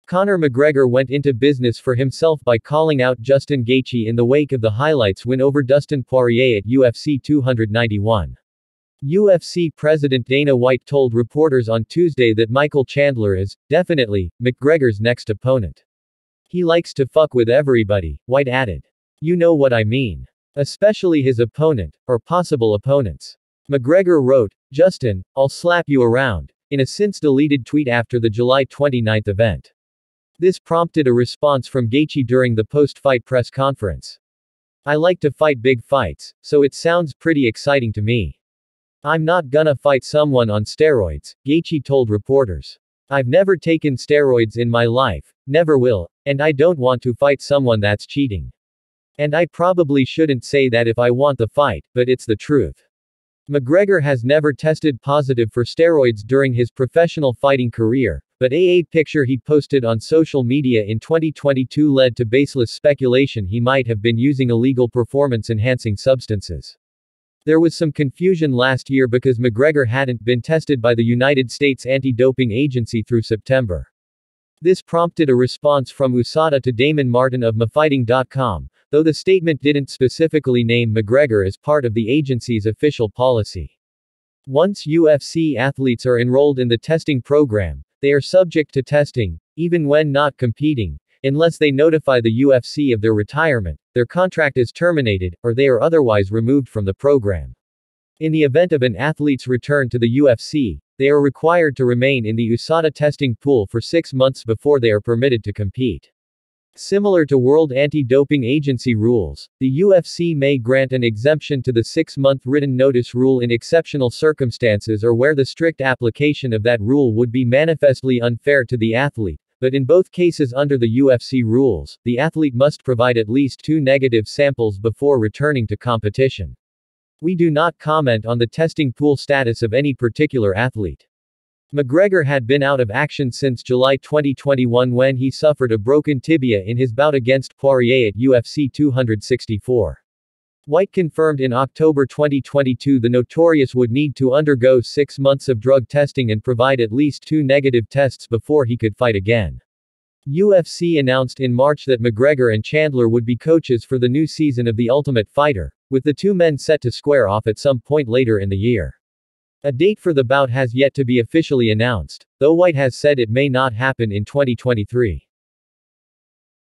Conor McGregor went into business for himself by calling out Justin Gaethje in the wake of the highlights win over Dustin Poirier at UFC 291. UFC President Dana White told reporters on Tuesday that Michael Chandler is, definitely, McGregor's next opponent. He likes to fuck with everybody, White added. You know what I mean. Especially his opponent, or possible opponents. McGregor wrote, Justin, I'll slap you around, in a since-deleted tweet after the July 29 event. This prompted a response from Gaethje during the post-fight press conference. I like to fight big fights, so it sounds pretty exciting to me. I'm not gonna fight someone on steroids, Gaethje told reporters. I've never taken steroids in my life, never will, and I don't want to fight someone that's cheating. And I probably shouldn't say that if I want the fight, but it's the truth. McGregor has never tested positive for steroids during his professional fighting career, but a picture he posted on social media in 2022 led to baseless speculation he might have been using illegal performance-enhancing substances. There was some confusion last year because McGregor hadn't been tested by the United States Anti-Doping Agency through September. This prompted a response from USADA to Damon Martin of MyFighting.com, though the statement didn't specifically name McGregor as part of the agency's official policy. Once UFC athletes are enrolled in the testing program, they are subject to testing, even when not competing, unless they notify the UFC of their retirement, their contract is terminated, or they are otherwise removed from the program. In the event of an athlete's return to the UFC, they are required to remain in the USADA testing pool for 6 months before they are permitted to compete. Similar to World Anti-Doping Agency rules, the UFC may grant an exemption to the 6-month written notice rule in exceptional circumstances or where the strict application of that rule would be manifestly unfair to the athlete, but in both cases under the UFC rules, the athlete must provide at least 2 negative samples before returning to competition. We do not comment on the testing pool status of any particular athlete. McGregor had been out of action since July 2021 when he suffered a broken tibia in his bout against Poirier at UFC 264. White confirmed in October 2022 the Notorious would need to undergo 6 months of drug testing and provide at least 2 negative tests before he could fight again. UFC announced in March that McGregor and Chandler would be coaches for the new season of The Ultimate Fighter, with the two men set to square off at some point later in the year. A date for the bout has yet to be officially announced, though White has said it may not happen in 2023.